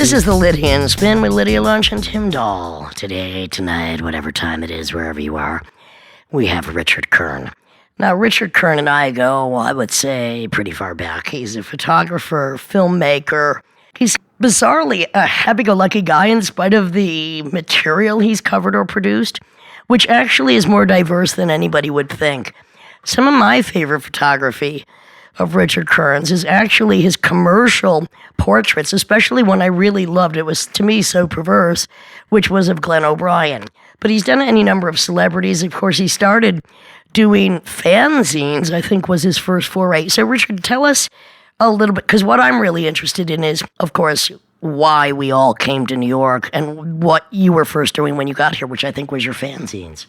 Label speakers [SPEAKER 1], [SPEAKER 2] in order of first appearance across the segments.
[SPEAKER 1] This is the Lydian Spin with Lydia Lunch and Tim Dahl. Today, tonight, whatever time it is, wherever you are, we have Richard Kern. Now, Richard Kern and I go, well, I would say, pretty far back. He's a photographer, filmmaker. He's bizarrely a happy-go-lucky guy in spite of the material he's covered or produced, which actually is more diverse than anybody would think. Some of my favorite photography of Richard Kern's is actually his commercial portraits, especially one I really loved. It was, to me, so perverse, which was of Glenn O'Brien. But he's done any number of celebrities. Of course, he started doing fanzines, I think was his first foray. So, Richard, tell us a little bit, because what I'm really interested in is, of course, why we all came to New York and what you were first doing when you got here, which I think was your fanzines.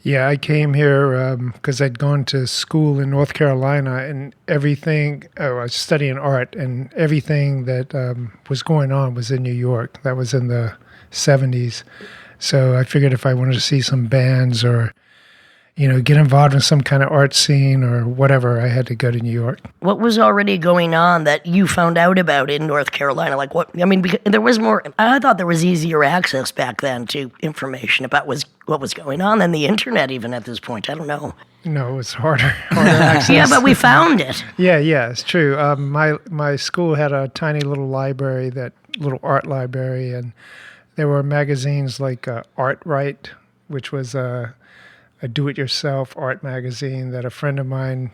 [SPEAKER 2] Yeah, I came here because I'd gone to school in North Carolina, and everything, I was studying art, and everything that was going on was in New York. That was in the 70s. So I figured if I wanted to see some bands or, get involved in some kind of art scene or whatever, I had to go to New York.
[SPEAKER 1] What was already going on that you found out about in North Carolina? Like what? I mean, because there was more. I thought there was easier access back then to information about what was going on than the internet. Even at this point, I don't know.
[SPEAKER 2] No, it was harder access.
[SPEAKER 1] Yeah, but we found it.
[SPEAKER 2] Yeah, it's true. My school had a tiny little library, that little art library, and there were magazines like Art Right, which was a do-it-yourself art magazine that a friend of mine,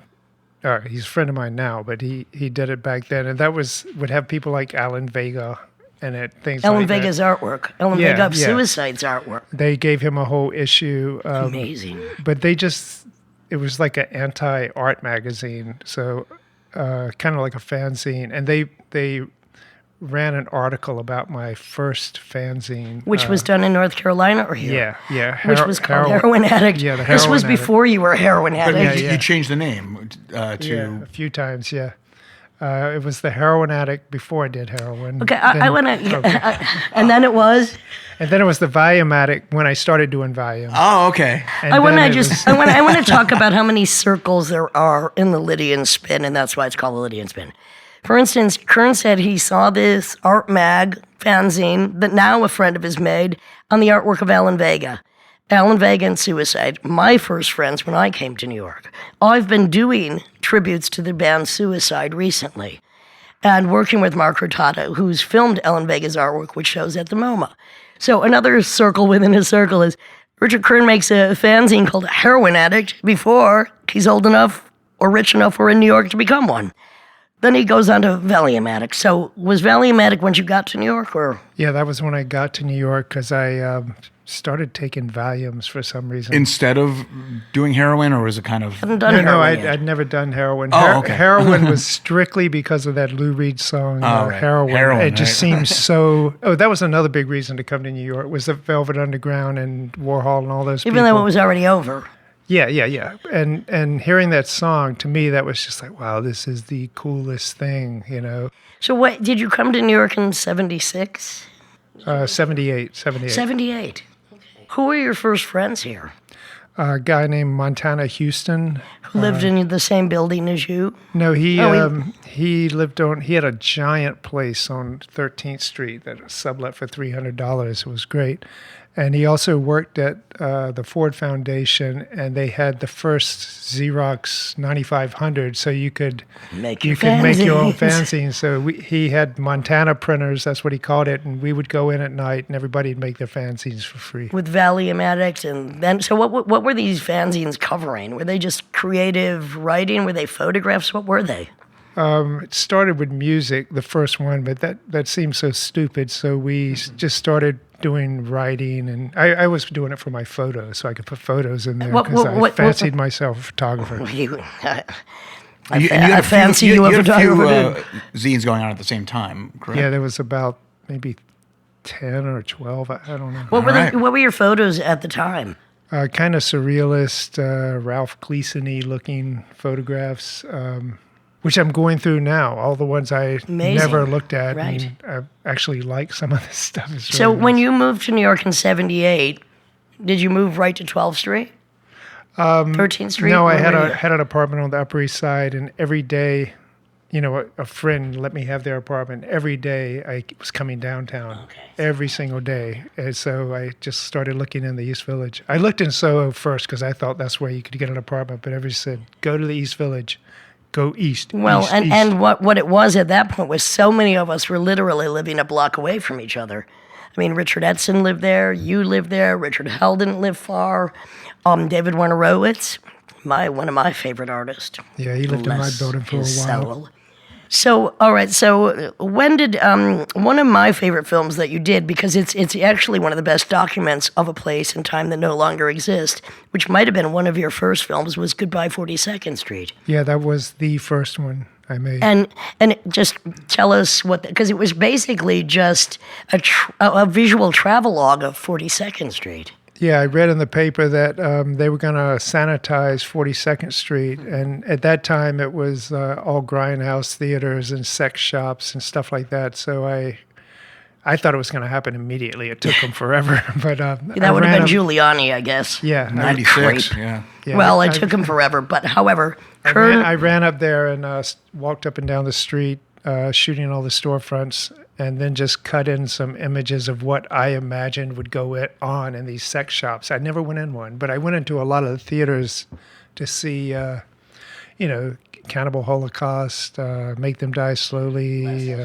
[SPEAKER 2] he's a friend of mine now, but he did it back then, and that would have people like Alan Vega in it, things
[SPEAKER 1] Alan
[SPEAKER 2] like
[SPEAKER 1] Vega's
[SPEAKER 2] that.
[SPEAKER 1] artwork. Alan Vega of Suicide's artwork.
[SPEAKER 2] They gave him a whole issue.
[SPEAKER 1] Amazing.
[SPEAKER 2] But it was like an anti-art magazine, so kind of like a fanzine, and they ran an article about my first fanzine.
[SPEAKER 1] Which was done in North Carolina or here?
[SPEAKER 2] Yeah.
[SPEAKER 1] Which was called Heroin Addict.
[SPEAKER 2] Yeah, the
[SPEAKER 1] This was
[SPEAKER 2] Heroin
[SPEAKER 1] before you were a Heroin Addict.
[SPEAKER 3] But you changed the name to...
[SPEAKER 2] Yeah, a few times, yeah. It was the Heroin Addict before I did heroin.
[SPEAKER 1] Okay, I want to... And then it was?
[SPEAKER 2] And then it was the Valium Addict when I started doing Valium.
[SPEAKER 3] Oh, okay.
[SPEAKER 1] I want to talk about how many circles there are in the Lydian Spin, and that's why it's called the Lydian Spin. For instance, Kern said he saw this art mag fanzine that now a friend of his made on the artwork of Alan Vega. Alan Vega and Suicide, my first friends when I came to New York. I've been doing tributes to the band Suicide recently and working with Mark Hurtado, who's filmed Alan Vega's artwork, which shows at the MOMA. So another circle within a circle is Richard Kern makes a fanzine called Heroin Addict before he's old enough or rich enough or in New York to become one. Then he goes on to Valium Addict. So was Valium Addict when you got to New York? Or?
[SPEAKER 2] Yeah, that was when I got to New York because I started taking Valiums for some reason.
[SPEAKER 3] Instead of doing heroin, or was it kind of...
[SPEAKER 2] I'd never done heroin.
[SPEAKER 3] Oh, okay.
[SPEAKER 2] Heroin was strictly because of that Lou Reed song,
[SPEAKER 3] right.
[SPEAKER 2] Heroin. It just seems so... Oh, that was another big reason to come to New York, was the Velvet Underground and Warhol and all those people.
[SPEAKER 1] Even though it was already over.
[SPEAKER 2] Yeah. And hearing that song, to me, that was just like, wow, this is the coolest thing,
[SPEAKER 1] So what, did you come to New York in 76?
[SPEAKER 2] 78.
[SPEAKER 1] 78. Okay. Who were your first friends here?
[SPEAKER 2] A guy named Montana Houston.
[SPEAKER 1] Who lived in the same building as you?
[SPEAKER 2] No, he had a giant place on 13th Street that was sublet for $300. It was great. And he also worked at the Ford Foundation, and they had the first Xerox 9500, so you could make your own fanzine. So he had Montana printers, that's what he called it, and we would go in at night, and everybody'd make their fanzines for free.
[SPEAKER 1] With Valium Addict, and then so what were these fanzines covering? Were they just creative writing? Were they photographs? What were they?
[SPEAKER 2] It started with music, the first one, but that seemed so stupid, so we just started doing writing, and I was doing it for my photos, so I could put photos in there because I fancied myself a photographer.
[SPEAKER 1] I fancy you a photographer.
[SPEAKER 3] You had a few zines going on at the same time, correct?
[SPEAKER 2] Yeah, there was about maybe 10 or 12, I don't know.
[SPEAKER 1] What were your photos at the time?
[SPEAKER 2] Kind of surrealist, Ralph Gleason-y looking photographs, which I'm going through now, all the ones I never looked at.
[SPEAKER 1] Right.
[SPEAKER 2] And I actually like some of this stuff. It's
[SPEAKER 1] So
[SPEAKER 2] really
[SPEAKER 1] when
[SPEAKER 2] nice.
[SPEAKER 1] you moved to New York in 78, did you move right to 12th Street? 13th Street?
[SPEAKER 2] No, I had an apartment on the Upper East Side, and every day, a friend let me have their apartment every day. I was coming downtown every single day. And so I just started looking in the East Village. I looked in Soho first because I thought that's where you could get an apartment, but everybody said, go to the East Village, go east.
[SPEAKER 1] Well,
[SPEAKER 2] east,
[SPEAKER 1] and,
[SPEAKER 2] east.
[SPEAKER 1] and what it was at that point was so many of us were literally living a block away from each other. I mean, Richard Edson lived there, you lived there, Richard Hell didn't live far, David Warnerowitz, one of my favorite artists.
[SPEAKER 2] Yeah, he lived in my building for a while.
[SPEAKER 1] Soul. So, all right. So, when did one of my favorite films that you did, because it's actually one of the best documents of a place and time that no longer exists, which might have been one of your first films, was Goodbye 42nd Street.
[SPEAKER 2] Yeah, that was the first one I made.
[SPEAKER 1] And just tell us because it was basically just a visual travelogue of 42nd Street.
[SPEAKER 2] Yeah, I read in the paper that they were going to sanitize 42nd Street, and at that time it was all grindhouse theaters and sex shops and stuff like that. So I thought it was going to happen immediately. It took them forever, but
[SPEAKER 1] That would have been Giuliani, I guess.
[SPEAKER 2] Yeah,
[SPEAKER 3] 96. Yeah.
[SPEAKER 1] Well, it took him forever, but however,
[SPEAKER 2] I ran up there and walked up and down the street, shooting all the storefronts, and then just cut in some images of what I imagined would go on in these sex shops. I never went in one, but I went into a lot of the theaters to see, Cannibal Holocaust, Make Them Die Slowly,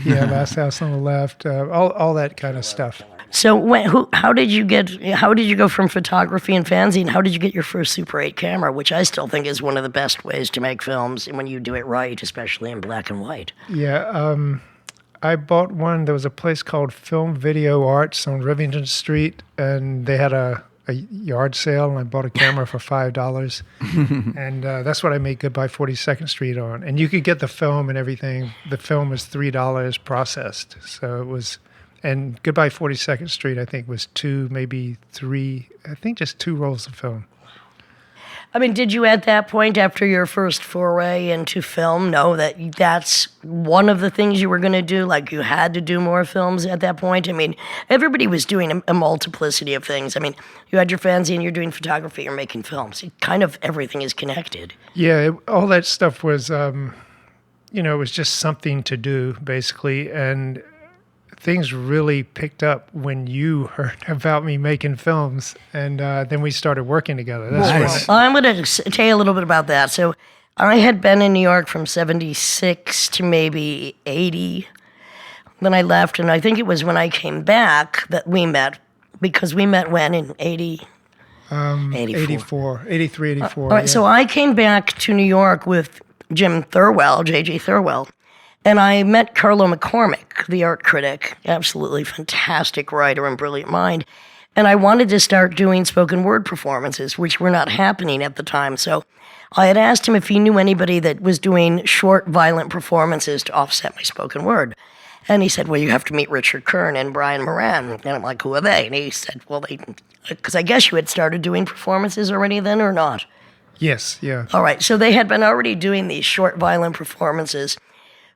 [SPEAKER 2] Last House on the Left, all that kind of stuff.
[SPEAKER 1] So how did you go from photography and fanzine? How did you get your first Super 8 camera, which I still think is one of the best ways to make films when you do it right, especially in black and white?
[SPEAKER 2] Yeah, I bought one. There was a place called Film Video Arts on Rivington Street, and they had a yard sale, and I bought a camera for $5. And that's what I made Goodbye 42nd Street on. And you could get the film and everything. The film was $3 processed. So it was, and Goodbye 42nd Street, I think, was just 2 rolls of film.
[SPEAKER 1] I mean, did you at that point, after your first foray into film, know that that's one of the things you were going to do? Like, you had to do more films at that point? I mean, everybody was doing a multiplicity of things. I mean, you had your fanzine, you're doing photography, you're making films. Kind of everything is connected.
[SPEAKER 2] Yeah, all that stuff was, it was just something to do, basically. And things really picked up when you heard about me making films, and then we started working together.
[SPEAKER 3] Nice.
[SPEAKER 1] Well, I'm going to tell you a little bit about that. So I had been in New York from 76 to maybe 80. Then I left, and I think it was when I came back that we met, because we met when? In 80?
[SPEAKER 2] 84. 83, 84.
[SPEAKER 1] All right, so I came back to New York with Jim Thirlwell, J.G. Thirlwell, and I met Carlo McCormick, the art critic, absolutely fantastic writer and brilliant mind. And I wanted to start doing spoken word performances, which were not happening at the time. So I had asked him if he knew anybody that was doing short, violent performances to offset my spoken word. And he said, well, you have to meet Richard Kern and Brian Moran. And I'm like, who are they? And he said, well, because I guess you had started doing performances already then or not?
[SPEAKER 2] Yes, yeah.
[SPEAKER 1] All right, so they had been already doing these short, violent performances.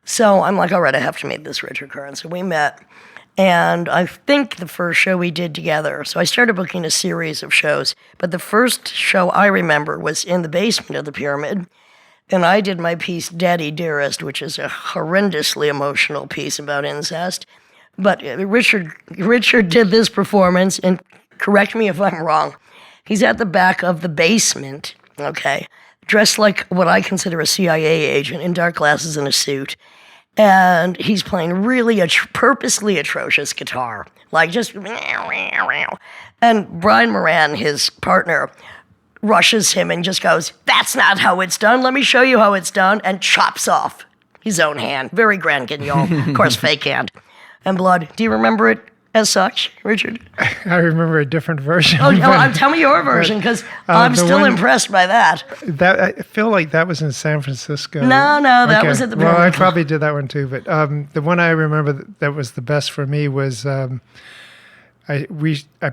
[SPEAKER 1] So I'm like, all right, I have to meet this Richard Kern. So we met, and I think the first show we did together, so I started booking a series of shows, but the first show I remember was in the basement of the Pyramid, and I did my piece, Daddy Dearest, which is a horrendously emotional piece about incest. But Richard did this performance, and correct me if I'm wrong, he's at the back of the basement, okay, dressed like what I consider a CIA agent in dark glasses and a suit. And he's playing really purposely atrocious guitar, like just. And Brian Moran, his partner, rushes him and just goes, "That's not how it's done. Let me show you how it's done," and chops off his own hand. Very grand guignol, of course, fake hand and blood. Do you remember it as such, Richard?
[SPEAKER 2] I remember a different version.
[SPEAKER 1] Tell me your version, because I'm still impressed by that.
[SPEAKER 2] I feel like that was in San Francisco.
[SPEAKER 1] No, that was at the
[SPEAKER 2] Well, I
[SPEAKER 1] Pyramid.
[SPEAKER 2] probably did that one too, but the one I remember that was the best for me was I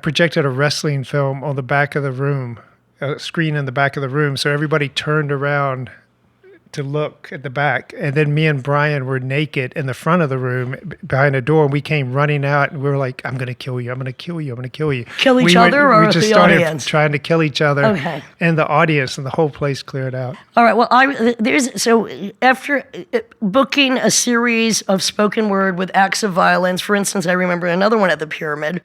[SPEAKER 2] projected a wrestling film on the back of the room, a screen in the back of the room, so everybody turned around to look at the back. And then me and Brian were naked in the front of the room behind a door. And we came running out and we were like, I'm going to kill you. I'm going to kill you. I'm going to kill you.
[SPEAKER 1] Kill each other or
[SPEAKER 2] we just
[SPEAKER 1] the
[SPEAKER 2] started
[SPEAKER 1] audience?
[SPEAKER 2] trying to kill each other
[SPEAKER 1] And
[SPEAKER 2] the audience, and the whole place cleared out.
[SPEAKER 1] All right. Well, so after booking a series of spoken word with acts of violence, for instance, I remember another one at the Pyramid,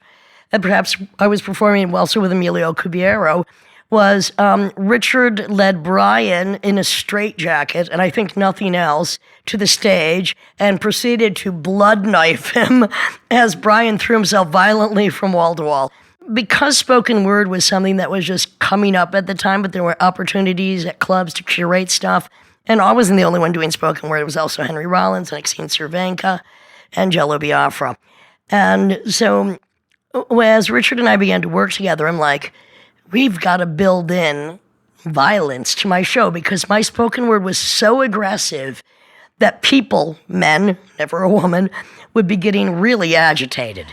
[SPEAKER 1] and perhaps I was performing also with Emilio Cubiero, was Richard led Brian in a straitjacket, and I think nothing else, to the stage and proceeded to blood knife him as Brian threw himself violently from wall to wall. Because spoken word was something that was just coming up at the time, but there were opportunities at clubs to curate stuff, and I wasn't the only one doing spoken word. It was also Henry Rollins, Maxine Cervenka, and Jello Biafra. And so as Richard and I began to work together, I'm like, we've got to build in violence to my show, because my spoken word was so aggressive that people, men, never a woman, would be getting really agitated.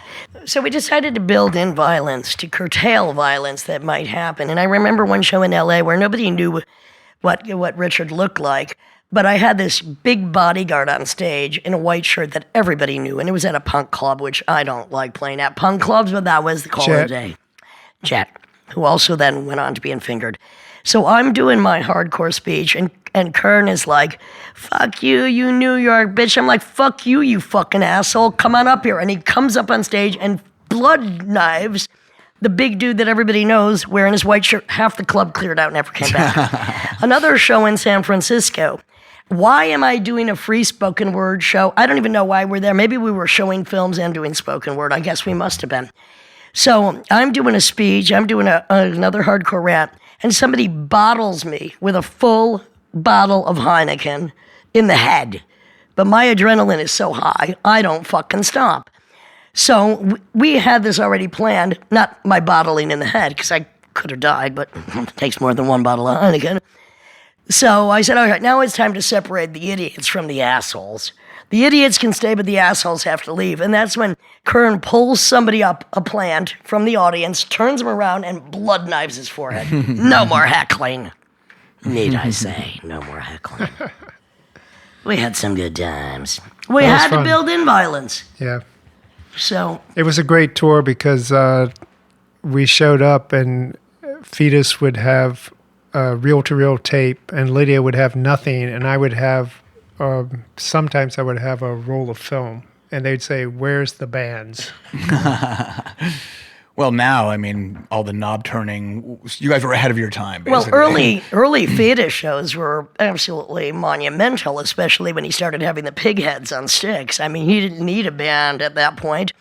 [SPEAKER 1] So we decided to build in violence, to curtail violence that might happen. And I remember one show in LA where nobody knew what Richard looked like, but I had this big bodyguard on stage in a white shirt that everybody knew, and it was at a punk club, which I don't like playing at punk clubs, but that was the call of the day. Jet, who also then went on to being fingered. So I'm doing my hardcore speech, and Kern is like, fuck you, you New York bitch. I'm like, fuck you, you fucking asshole. Come on up here. And he comes up on stage and blood knives the big dude that everybody knows wearing his white shirt. Half the club cleared out and never came back. Another show in San Francisco. Why am I doing a free spoken word show? I don't even know why we're there. Maybe we were showing films and doing spoken word. I guess we must have been. So I'm doing a speech, I'm doing another hardcore rap, and somebody bottles me with a full bottle of Heineken in the head. But my adrenaline is so high, I don't fucking stop. So we had this already planned, not my bottling in the head, because I could have died, but it takes more than one bottle of Heineken. So I said, all right, now it's time to separate the idiots from the assholes. The idiots can stay, but the assholes have to leave. And that's when Kern pulls somebody up a plant from the audience, turns him around, and blood knives his forehead. No more heckling. Need I say, no more heckling. We had some good times. We had to build in violence.
[SPEAKER 2] Yeah.
[SPEAKER 1] So
[SPEAKER 2] it was a great tour because we showed up and Fetus would have reel-to-reel tape and Lydia would have nothing, and I would have sometimes I would have a roll of film, and they'd say, "Where's the bands?"
[SPEAKER 3] Well, now, I mean, all the knob turning, you guys were ahead of your time, basically.
[SPEAKER 1] Well, early Fetus shows were absolutely monumental, especially when he started having the pig heads on sticks. I mean, he didn't need a band at that point.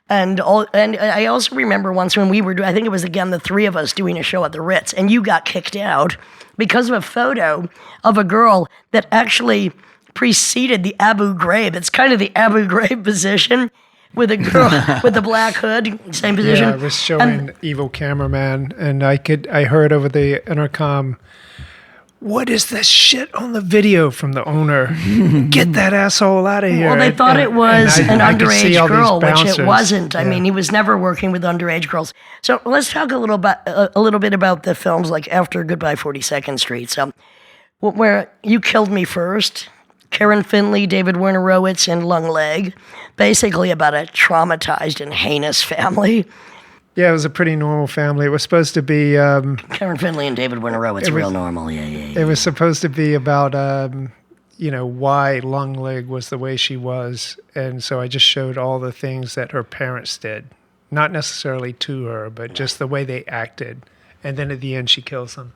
[SPEAKER 1] And I also remember once when we were, I think it was again the three of us doing a show at the Ritz, and you got kicked out because of a photo of a girl that actually preceded the Abu Ghraib. It's kind of the Abu Ghraib position with a girl with the black hood, same position.
[SPEAKER 2] Yeah, I was showing Evil Cameraman, and I heard over the intercom, "What is this shit on the video from the owner? Get that asshole out of here."
[SPEAKER 1] Well, they thought it was an underage girl, which
[SPEAKER 2] bouncers.
[SPEAKER 1] it wasn't. I mean, he was never working with underage girls. So let's talk a little bit about the films like After Goodbye 42nd Street. So where You Killed Me First, Karen Finley, David Wernerowitz, and Lung Leg, basically about a traumatized and heinous family.
[SPEAKER 2] Yeah, it was a pretty normal family. It was supposed to be...
[SPEAKER 1] Karen Finley and David Wernerowitz, real normal, yeah.
[SPEAKER 2] It was supposed to be about, why Lung Leg was the way she was. And so I just showed all the things that her parents did. Not necessarily to her, but just the way they acted. And then at the end, she kills them.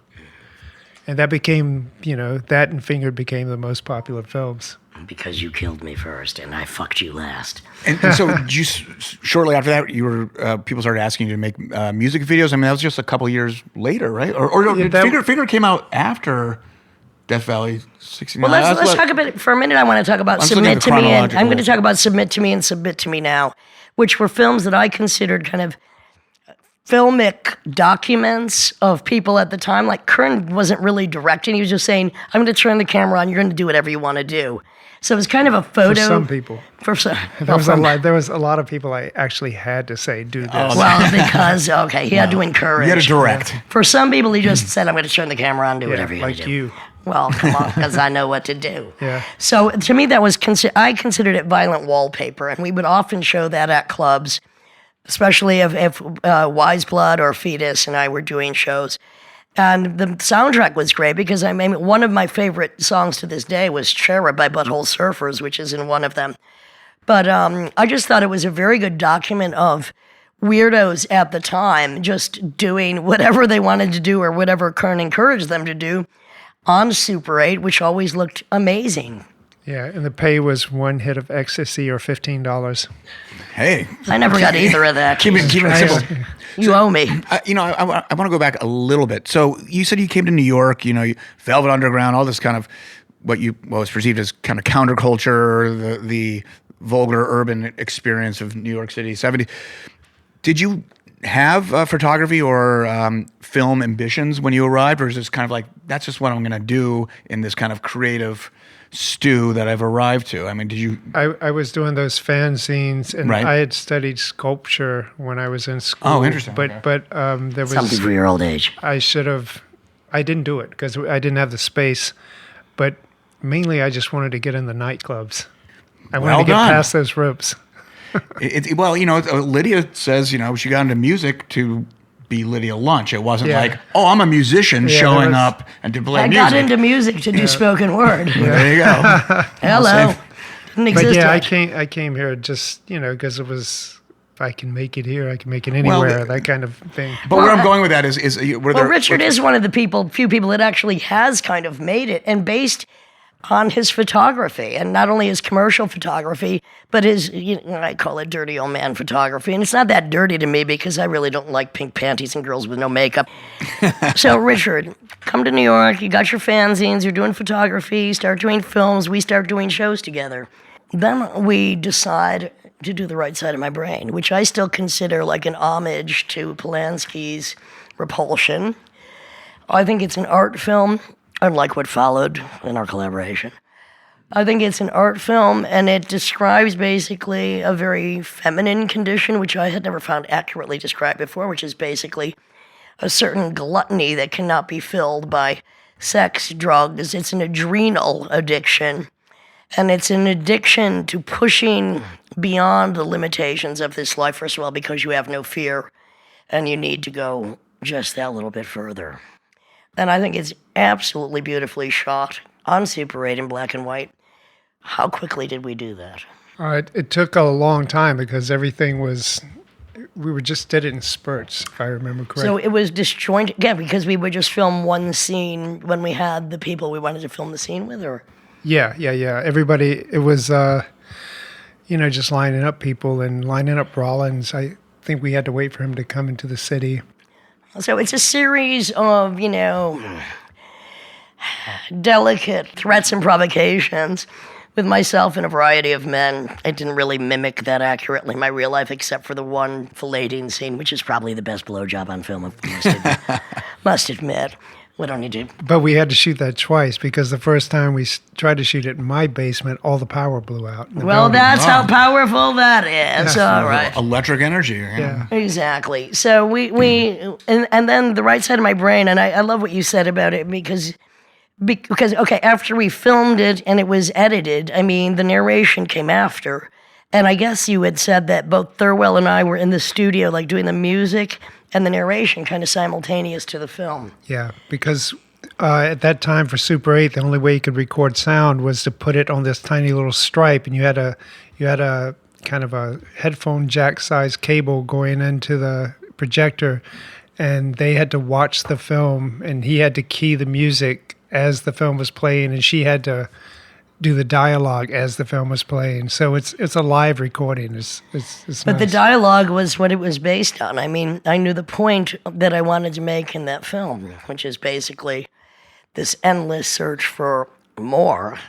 [SPEAKER 2] And that became, that and Fingered became the most popular films.
[SPEAKER 1] Because you killed me first, and I fucked you last.
[SPEAKER 3] And so you, shortly after that, you were people started asking you to make music videos. I mean, that was just a couple years later, right? Fingered came out after Death Valley 69.
[SPEAKER 1] Well, let's talk about it for a minute. I want to talk about Submit to Me, and I'm going to talk about Submit to Me and Submit to Me Now, which were films that I considered kind of filmic documents of people at the time. Like Kern wasn't really directing. He was just saying, I'm going to turn the camera on. You're going to do whatever you want to do. So it was kind of a photo.
[SPEAKER 2] For some people.
[SPEAKER 1] For some.
[SPEAKER 2] There was a lot of people I actually had to say, do this.
[SPEAKER 1] Well, because, he had to encourage.
[SPEAKER 3] You had to direct.
[SPEAKER 1] For some people, he just said, I'm going to turn the camera on, do whatever you want to do.
[SPEAKER 2] Like you.
[SPEAKER 1] Well, come on, because I know what to do.
[SPEAKER 2] Yeah.
[SPEAKER 1] So to me, that was I considered it violent wallpaper, and we would often show that at clubs, especially if Wise Blood or Fetus and I were doing shows. And the soundtrack was great because one of my favorite songs to this day was Cherub by Butthole Surfers, which is in one of them. But I just thought it was a very good document of weirdos at the time just doing whatever they wanted to do or whatever Kern encouraged them to do on Super 8, which always looked amazing.
[SPEAKER 2] Yeah, and the pay was 1 hit of ecstasy or $15.
[SPEAKER 3] Hey.
[SPEAKER 1] I never got either of that.
[SPEAKER 3] Keep it simple.
[SPEAKER 1] You owe me.
[SPEAKER 3] I want to go back a little bit. So you said you came to New York, Velvet Underground, all this kind of what was perceived as kind of counterculture, the vulgar urban experience of New York City, 70s. Did you have photography or film ambitions when you arrived, or is this kind of like, that's just what I'm going to do in this kind of creative stew that I've arrived to? I mean, did you...
[SPEAKER 2] I was doing those fanzines, and
[SPEAKER 3] Right.
[SPEAKER 2] I had studied sculpture when I was in school.
[SPEAKER 3] Oh, interesting.
[SPEAKER 2] But
[SPEAKER 3] Okay.
[SPEAKER 2] there was...
[SPEAKER 1] Something for your old age.
[SPEAKER 2] I didn't do it because I didn't have the space, but mainly I just wanted to get in the nightclubs. I wanted to get past those ropes.
[SPEAKER 3] Lydia says, she got into music to be Lydia Lunch. It wasn't
[SPEAKER 2] Yeah.
[SPEAKER 3] like, I'm a musician showing up and to play
[SPEAKER 1] I
[SPEAKER 3] music.
[SPEAKER 1] got into music to do spoken word.
[SPEAKER 3] There you go.
[SPEAKER 1] Hello. Didn't exist
[SPEAKER 2] But yeah,
[SPEAKER 1] yet.
[SPEAKER 2] I came here just, because it was, if I can make it here, I can make it anywhere, that kind of thing.
[SPEAKER 3] But where I'm going with that is
[SPEAKER 1] Richard is one of the few people that actually has kind of made it, and based on his photography, and not only his commercial photography, but his, I call it dirty old man photography. And it's not that dirty to me because I really don't like pink panties and girls with no makeup. So, Richard, come to New York, you got your fanzines, you're doing photography, you start doing films, we start doing shows together. Then we decide to do The Right Side of My Brain, which I still consider like an homage to Polanski's Repulsion. I think it's an art film, unlike what followed in our collaboration. I think it's an art film, and it describes basically a very feminine condition, which I had never found accurately described before, which is basically a certain gluttony that cannot be filled by sex, drugs. It's an adrenal addiction, and it's an addiction to pushing beyond the limitations of this life, first of all, because you have no fear, and you need to go just that little bit further. And I think it's absolutely beautifully shot on Super 8 in black and white. How quickly did we do that?
[SPEAKER 2] It took a long time because everything we just did it in spurts, if I remember correctly.
[SPEAKER 1] So it was disjointed, because we would just film one scene when we had the people we wanted to film the scene with, or?
[SPEAKER 2] Yeah. Everybody, it was, just lining up people and lining up Rollins. I think we had to wait for him to come into the city.
[SPEAKER 1] So it's a series of, delicate threats and provocations with myself and a variety of men. I didn't really mimic that accurately in my real life, except for the one filleting scene, which is probably the best blowjob on film, must admit. We don't need to.
[SPEAKER 2] But we had to shoot that twice because the first time we tried to shoot it in my basement, all the power blew out.
[SPEAKER 1] Well, that's how powerful that is.
[SPEAKER 2] Yeah.
[SPEAKER 1] All right.
[SPEAKER 3] Electric energy.
[SPEAKER 2] Yeah.
[SPEAKER 1] Exactly. So and then The Right Side of My Brain, and I love what you said about it because okay, after we filmed it and it was edited, the narration came after, and I guess you had said that both Thurwell and I were in the studio, like doing the music and the narration kind of simultaneous to the film.
[SPEAKER 2] Yeah, because at that time for Super 8, the only way you could record sound was to put it on this tiny little stripe, and you had a kind of a headphone jack size cable going into the projector, and they had to watch the film, and he had to key the music as the film was playing, and she had to do the dialogue as the film was playing. So it's a live recording. It's
[SPEAKER 1] But
[SPEAKER 2] nice.
[SPEAKER 1] the dialogue was what it was based on. I knew the point that I wanted to make in that film, which is basically this endless search for more.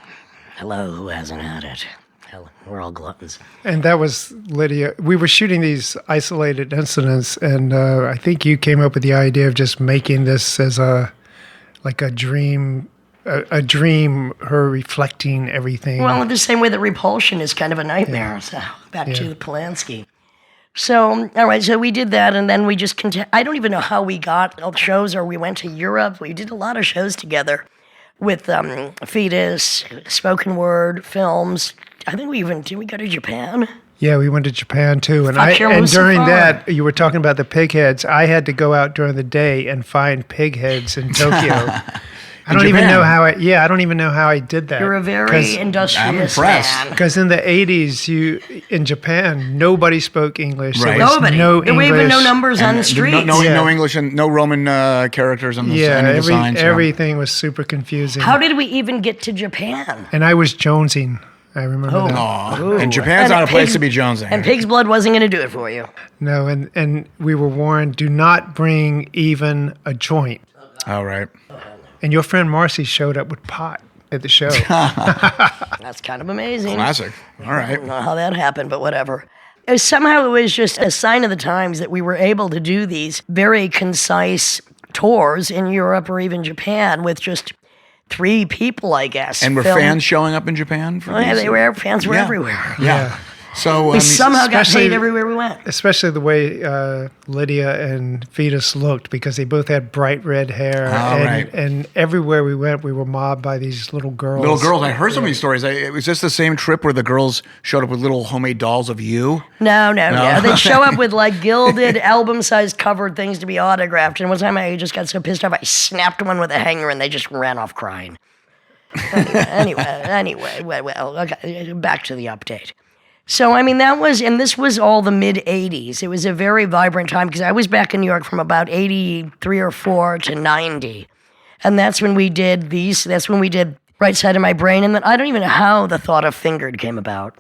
[SPEAKER 1] Hello, who hasn't had it? Hell, we're all gluttons.
[SPEAKER 2] And that was Lydia. We were shooting these isolated incidents, and I think you came up with the idea of just making this as a dream, her reflecting everything.
[SPEAKER 1] Well, in the same way that Repulsion is kind of a nightmare. So back to the Polanski. So, all right, so we did that, and then we just I don't even know how we got shows, or we went to Europe. We did a lot of shows together with Fetus, spoken word, films. I think we go to Japan.
[SPEAKER 2] Yeah, we went to Japan too, and
[SPEAKER 1] Lucifer.
[SPEAKER 2] during that, you were talking about the pig heads. I had to go out during the day and find pig heads in Tokyo. I don't even know how I did that.
[SPEAKER 1] You're a very industrious man.
[SPEAKER 2] Because in the 80s, in Japan, nobody spoke English.
[SPEAKER 3] Right.
[SPEAKER 2] There was
[SPEAKER 1] Nobody.
[SPEAKER 2] no
[SPEAKER 1] There were
[SPEAKER 2] English.
[SPEAKER 1] even no numbers on the streets.
[SPEAKER 3] No English and no Roman characters on the any of the signs.
[SPEAKER 2] Everything was super confusing.
[SPEAKER 1] How did we even get to Japan?
[SPEAKER 2] And I was jonesing. I remember that.
[SPEAKER 3] Aw. And Japan's not a place to be jonesing.
[SPEAKER 1] And pig's blood wasn't going to do it for you.
[SPEAKER 2] No, and we were warned, do not bring even a joint.
[SPEAKER 3] All right.
[SPEAKER 2] And your friend Marcy showed up with pot at the show.
[SPEAKER 1] That's kind of amazing.
[SPEAKER 3] Classic. All right.
[SPEAKER 1] I don't know how that happened, but whatever. Somehow it was just a sign of the times that we were able to do these very concise tours in Europe or even Japan with just 3 people, I guess.
[SPEAKER 3] And were fans showing up in Japan? For
[SPEAKER 1] Yeah,
[SPEAKER 3] these?
[SPEAKER 1] they were. Fans were everywhere.
[SPEAKER 3] Yeah. So
[SPEAKER 1] We somehow got
[SPEAKER 2] especially-
[SPEAKER 1] paid everywhere we went.
[SPEAKER 2] Especially the way Lydia and Fetus looked, because they both had bright red hair.
[SPEAKER 3] Right.
[SPEAKER 2] And everywhere we went, we were mobbed by these little girls.
[SPEAKER 3] Little girls. I heard some of these stories. It was just the same trip where the girls showed up with little homemade dolls of you.
[SPEAKER 1] No. They'd show up with like gilded album-sized covered things to be autographed. And one time I just got so pissed off, I snapped one with a hanger and they just ran off crying. Anyway, well, okay, back to the update. So, I mean, this was all the mid-'80s. It was a very vibrant time because I was back in New York from about 83 or 4 to 90. And that's when we did Right Side of My Brain. And then I don't even know how the thought of Fingered came about.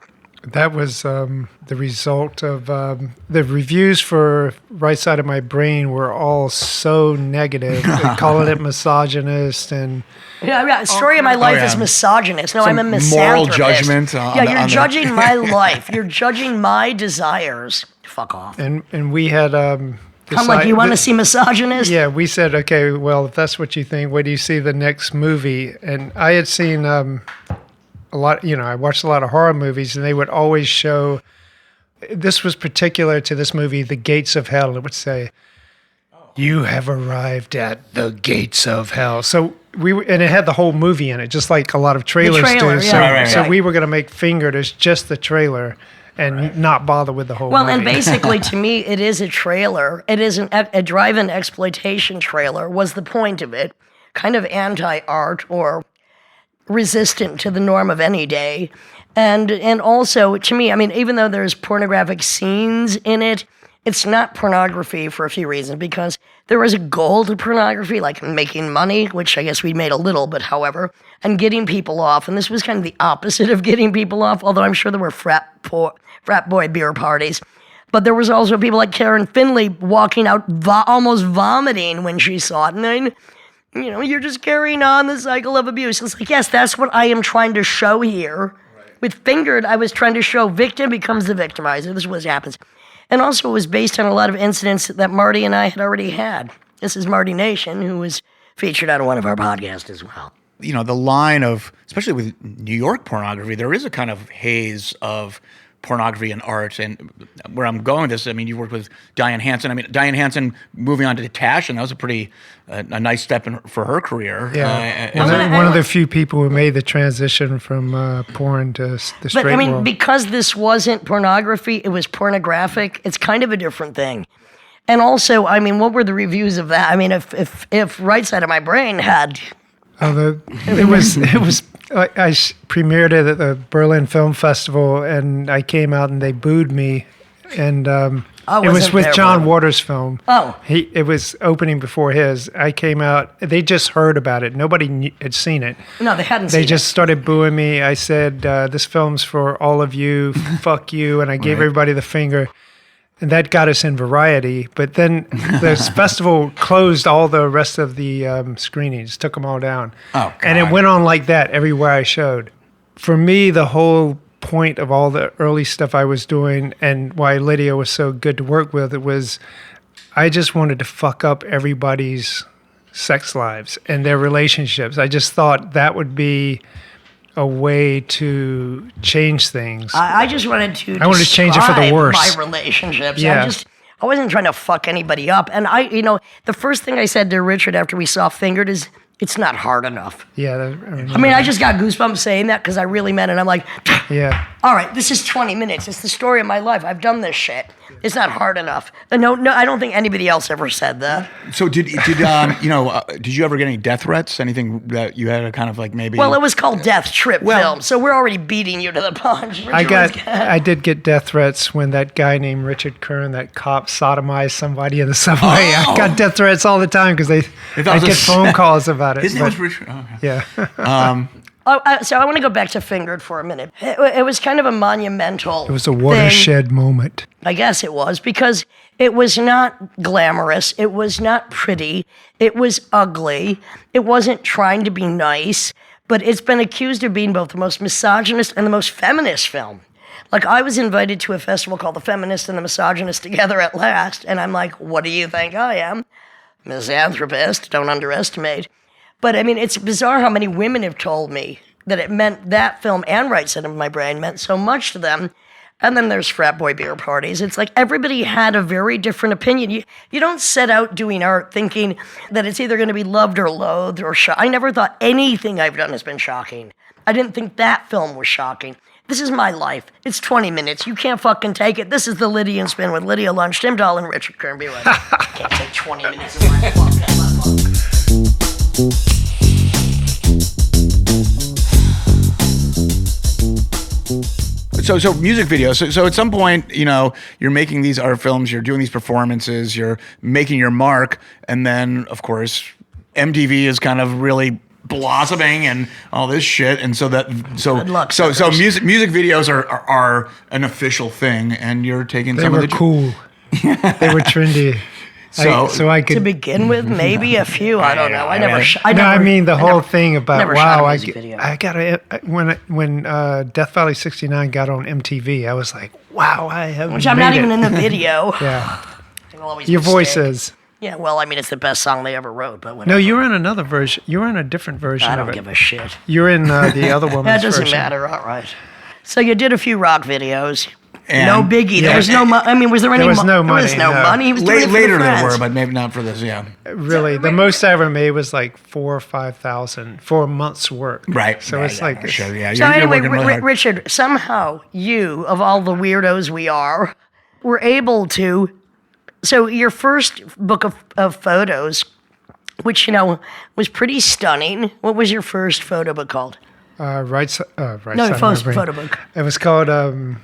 [SPEAKER 2] That was the result of the reviews for Right Side of My Brain were all so negative, calling it misogynist and...
[SPEAKER 1] Yeah, story of my life is misogynist. No, I'm a misanthropist.
[SPEAKER 3] Moral judgment.
[SPEAKER 1] You're judging my life. You're judging my desires. Fuck off.
[SPEAKER 2] And we had...
[SPEAKER 1] I'm like, you want to see misogynist?
[SPEAKER 2] Yeah, we said, okay, well, if that's what you think, where do you see the next movie? And I had seen a lot, I watched a lot of horror movies, and they would always show, this was particular to this movie, The Gates of Hell. It would say, you have arrived at the gates of hell. So and it had the whole movie in it, just like a lot of trailers
[SPEAKER 1] trailer,
[SPEAKER 2] do.
[SPEAKER 1] yeah.
[SPEAKER 2] So we were going to make Fingered as just the trailer and not bother with the whole movie.
[SPEAKER 1] Well, and basically, to me, it is a trailer. It is a drive-in exploitation trailer, was the point of it. Kind of anti-art or resistant to the norm of any day. And also, to me, I mean, even though there's pornographic scenes in it, it's not pornography for a few reasons, because there was a goal to pornography, like making money, which I guess we made a little, but however, and getting people off. And this was kind of the opposite of getting people off, although I'm sure there were frat boy beer parties. But there was also people like Karen Finley walking out almost vomiting when she saw it. And then, you're just carrying on the cycle of abuse. It's like, yes, that's what I am trying to show here. Right. With Fingered, I was trying to show victim becomes the victimizer. This is what happens. And also it was based on a lot of incidents that Marty and I had already had. This is Marty Nation, who was featured on one of our podcasts as well.
[SPEAKER 3] The line of, especially with New York pornography, there is a kind of haze of pornography and art. And where I'm going with this, I mean, you worked with Dian Hanson. I mean, Dian Hanson moving on to Taschen, that was a pretty a nice step for her career.
[SPEAKER 2] Yeah, one of the few people who made the transition from porn to the straight world.
[SPEAKER 1] But I mean, because this wasn't pornography, it was pornographic. It's kind of a different thing. And also, I mean, what were the reviews of that? I mean, if Right Side of My Brain had...
[SPEAKER 2] it was I premiered it at the Berlin Film Festival, and I came out and they booed me, and it was with John Waters' film.
[SPEAKER 1] Oh,
[SPEAKER 2] it was opening before his. I came out. They just heard about it. Nobody had seen it.
[SPEAKER 1] No, they hadn't.
[SPEAKER 2] They just started booing me. I said, "This film's for all of you. Fuck you," and I gave everybody the finger. And that got us in Variety. But then the festival closed all the rest of the screenings, took them all down.
[SPEAKER 3] Oh, God.
[SPEAKER 2] And it went on like that everywhere I showed. For me, the whole point of all the early stuff I was doing and why Lydia was so good to work with. It was, I just wanted to fuck up everybody's sex lives and their relationships. I just thought that would be a way to change things.
[SPEAKER 1] I just wanted to
[SPEAKER 2] change it for the worse.
[SPEAKER 1] My relationships.
[SPEAKER 2] Yeah.
[SPEAKER 1] I wasn't trying to fuck anybody up. And the first thing I said to Richard after we saw Fingered is, it's not hard enough.
[SPEAKER 2] Yeah.
[SPEAKER 1] I just got goosebumps saying that because I really meant it. I'm like,
[SPEAKER 2] yeah.
[SPEAKER 1] All right, this is 20 minutes. It's the story of my life. I've done this shit. It's not hard enough. No, I don't think anybody else ever said that.
[SPEAKER 3] So did you ever get any death threats? Anything that you had to kind of like maybe?
[SPEAKER 1] Well, it was called Death Trip Film, so we're already beating you to the punch.
[SPEAKER 2] I did get death threats when that guy named Richard Kern, that cop, sodomized somebody in the subway. I got death threats all the time because I get phone calls about it.
[SPEAKER 3] His name was Richard. Oh, okay.
[SPEAKER 2] Yeah.
[SPEAKER 1] So I want to go back to Fingered for a minute. It was kind of a monumental.
[SPEAKER 2] It was a watershed moment.
[SPEAKER 1] I guess it was, because it was not glamorous. It was not pretty. It was ugly. It wasn't trying to be nice, but it's been accused of being both the most misogynist and the most feminist film. Like, I was invited to a festival called The Feminist and the Misogynist Together at last, and I'm like, what do you think I am? Misanthropist, don't underestimate. But I mean, it's bizarre how many women have told me that it meant that film and Right Side of My Brain meant so much to them. And then there's frat boy beer parties. It's like everybody had a very different opinion. You don't set out doing art thinking that it's either going to be loved or loathed or shocked. I never thought anything I've done has been shocking. I didn't think that film was shocking. This is my life. It's 20 minutes. You can't fucking take it. This is the Lydian Spin with Lydia Lunch, Tim Dahl, and Richard Kern. Be right back. Can't take 20 minutes of my fucking life.
[SPEAKER 3] So music videos. So at some point, you're making these art films, you're doing these performances, you're making your mark, and then of course MTV is kind of really blossoming and all this shit, and so music videos are an official thing, and you're taking
[SPEAKER 2] some of the cool. They were trendy. So I could,
[SPEAKER 1] to begin with, maybe a few. I don't know.
[SPEAKER 2] The whole thing about I got when Death Valley '69 got on MTV, I was like, wow, I have.
[SPEAKER 1] Which I'm not even in the video.
[SPEAKER 2] Yeah. Your voice is.
[SPEAKER 1] Yeah, well, I mean, it's the best song they ever wrote, but whatever.
[SPEAKER 2] No, you were in another version. You were in a different version of it.
[SPEAKER 1] I don't give a shit.
[SPEAKER 2] You're in the other woman's version.
[SPEAKER 1] That doesn't matter. All right. So you did a few rock videos.
[SPEAKER 3] And
[SPEAKER 1] no biggie. There was no money. I mean, was there any
[SPEAKER 2] There was no money.
[SPEAKER 1] There was no money. He was doing it for
[SPEAKER 3] later
[SPEAKER 1] the
[SPEAKER 3] there
[SPEAKER 1] friends.
[SPEAKER 3] were, but maybe not for this. Yeah.
[SPEAKER 2] Really, the most I ever made was like 4,000 or 5,000 for a month's work.
[SPEAKER 3] Right.
[SPEAKER 2] So it's like.
[SPEAKER 3] Sure, yeah.
[SPEAKER 1] So anyway,
[SPEAKER 3] really
[SPEAKER 1] Richard, somehow you, of all the weirdos we are, were able to. So your first book of photos, which was pretty stunning. What was your first photo book called?
[SPEAKER 2] Right
[SPEAKER 1] No,
[SPEAKER 2] Side
[SPEAKER 1] first
[SPEAKER 2] Memory.
[SPEAKER 1] photo book.
[SPEAKER 2] It was called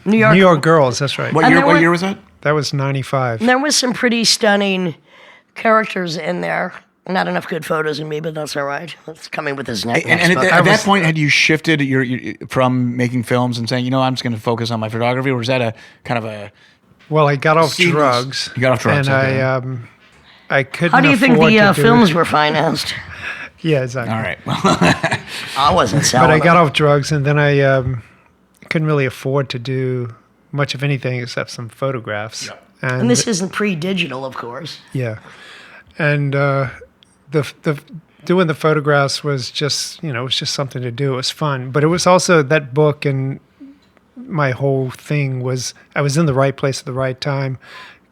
[SPEAKER 1] New York
[SPEAKER 2] Girls. That's right.
[SPEAKER 3] What year was that?
[SPEAKER 2] That was 95.
[SPEAKER 1] And there was some pretty stunning characters in there. Not enough good photos of me, but that's all right. That's coming with his next.
[SPEAKER 3] And at that point, had you shifted from making films and saying, I'm just going to focus on my photography, or was that a kind of a?
[SPEAKER 2] Well, I got off drugs.
[SPEAKER 3] You got off drugs,
[SPEAKER 2] and I couldn't.
[SPEAKER 1] How do you think the films were financed?
[SPEAKER 2] Yeah, exactly.
[SPEAKER 3] All right.
[SPEAKER 1] I wasn't selling.
[SPEAKER 2] But I got off drugs, and then I couldn't really afford to do much of anything except some photographs.
[SPEAKER 3] Yeah.
[SPEAKER 1] And this isn't pre-digital, of course.
[SPEAKER 2] Yeah, and the doing the photographs was just it was just something to do. It was fun, but it was also that book, and my whole thing was I was in the right place at the right time,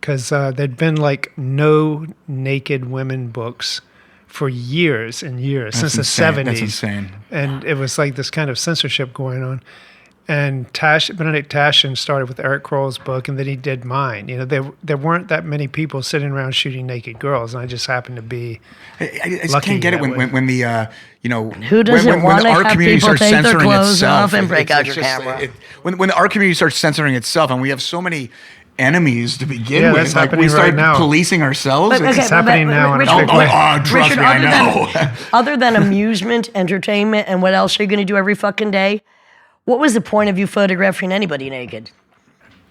[SPEAKER 2] because there'd been like no naked women books for years and years, since the 70s.
[SPEAKER 3] That's insane.
[SPEAKER 2] And it was like this kind of censorship going on. And Benedict Taschen started with Eric Kroll's book, and then he did mine. There weren't that many people sitting around shooting naked girls, and I just happened to be
[SPEAKER 3] I just can't get it when the
[SPEAKER 1] who doesn't want to have people take their clothes off and break out your camera?
[SPEAKER 3] When the art community starts censoring itself, and we have so many enemies to begin with.
[SPEAKER 2] That's happening
[SPEAKER 3] we start
[SPEAKER 2] right now.
[SPEAKER 3] Policing ourselves.
[SPEAKER 2] It's happening now.
[SPEAKER 3] Richard, trust me, I know.
[SPEAKER 1] Other than amusement, entertainment, and what else are you going to do every fucking day? What was the point of you photographing anybody naked?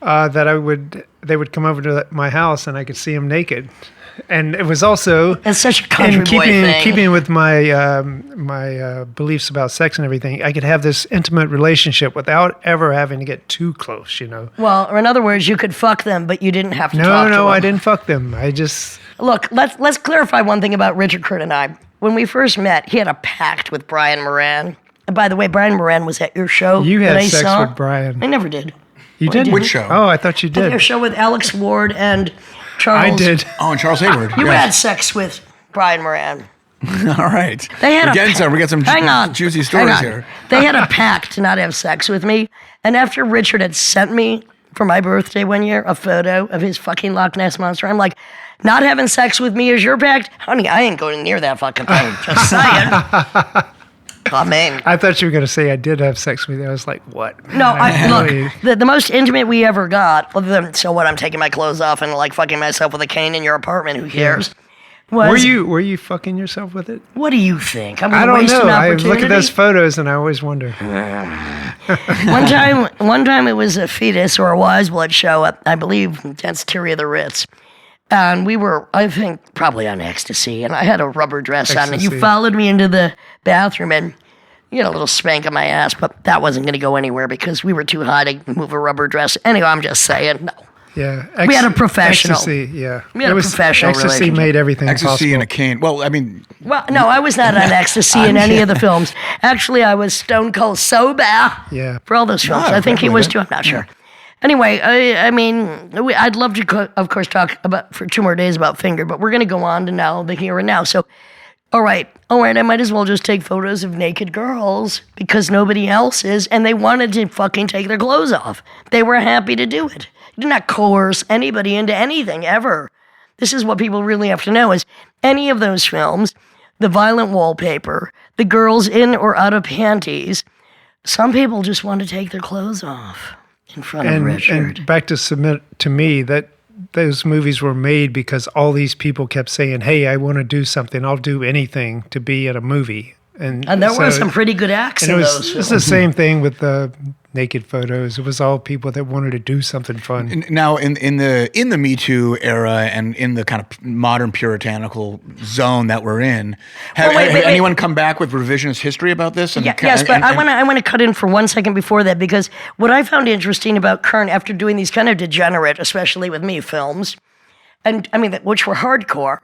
[SPEAKER 2] That they would come over to my house and I could see them naked. And it was also
[SPEAKER 1] It's such a country boy thing.
[SPEAKER 2] keeping with my my beliefs about sex and everything. I could have this intimate relationship without ever having to get too close.
[SPEAKER 1] Well, or in other words, you could fuck them, but you didn't have to talk to them.
[SPEAKER 2] No, I didn't fuck them. I just
[SPEAKER 1] Look, let's clarify one thing about Richard Kern and I. When we first met, he had a pact with Brian Moran. And by the way, Brian Moran was at your show.
[SPEAKER 2] You had
[SPEAKER 1] that I
[SPEAKER 2] sex
[SPEAKER 1] saw.
[SPEAKER 2] with Brian.
[SPEAKER 1] I never did.
[SPEAKER 2] You did?
[SPEAKER 3] Which show?
[SPEAKER 2] Oh, I thought you did.
[SPEAKER 1] Your show with Alex Ward and Charles.
[SPEAKER 2] I did.
[SPEAKER 3] Oh, and Charles Hayward.
[SPEAKER 1] You
[SPEAKER 3] yes.
[SPEAKER 1] had sex with Brian Moran.
[SPEAKER 3] All right.
[SPEAKER 1] They had
[SPEAKER 3] we got some juicy stories here.
[SPEAKER 1] They had a pact to not have sex with me. And after Richard had sent me for my birthday one year a photo of his fucking Loch Ness Monster, I'm like, not having sex with me is your pact? Honey, I ain't going near that fucking thing. Just saying. Come in.
[SPEAKER 2] I thought you were going to say I did have sex with you. I was like, what?
[SPEAKER 1] No, look, the most intimate we ever got, other than, so what, I'm taking my clothes off and like fucking myself with a cane in your apartment, who cares? Was,
[SPEAKER 2] were you fucking yourself with it?
[SPEAKER 1] What do you think?
[SPEAKER 2] I don't know. I look at those photos and I always wonder.
[SPEAKER 1] One time it was a fetus or a wise blood show at, I believe, Danceteria of the Ritz. And we were, I think, probably on ecstasy. And I had a rubber dress on. And you followed me into the bathroom and you had a little spank on my ass. But that wasn't going to go anywhere because we were too high to move a rubber dress. Anyway, I'm just saying, no.
[SPEAKER 2] Yeah.
[SPEAKER 1] We had a professional.
[SPEAKER 2] Ecstasy, yeah.
[SPEAKER 1] We had a professional
[SPEAKER 2] Ecstasy made everything
[SPEAKER 3] Ecstasy
[SPEAKER 2] possible.
[SPEAKER 3] and a cane. Well, I mean.
[SPEAKER 1] Well, no, I was not on ecstasy in any of the films. Actually, I was stone cold sober for all those films. I think he was too. I'm not sure. Anyway, I mean, I'd love to, of course, talk about for 2 more days about Finger, but we're going to go on to now, the here and now. So, all right, I might as well just take photos of naked girls because nobody else is, and they wanted to fucking take their clothes off. They were happy to do it. You did not coerce anybody into anything, ever. This is what people really have to know, is any of those films, the violent wallpaper, the girls in or out of panties, some people just want to take their clothes off. In front of Richard.
[SPEAKER 2] And back to submit to me that those movies were made because all these people kept saying, hey, I want to do something. I'll do anything to be in a movie. And
[SPEAKER 1] there were some pretty good acts in those films.
[SPEAKER 2] It's the same thing with the naked photos. It was all people that wanted to do something fun.
[SPEAKER 3] Now, in the Me Too era and in the kind of modern puritanical zone that we're in, has anyone come back with revisionist history about this?
[SPEAKER 1] Yes, but I want to cut in for 1 second before that, because what I found interesting about Kern after doing these kind of degenerate, especially with me, films, and I mean, which were hardcore,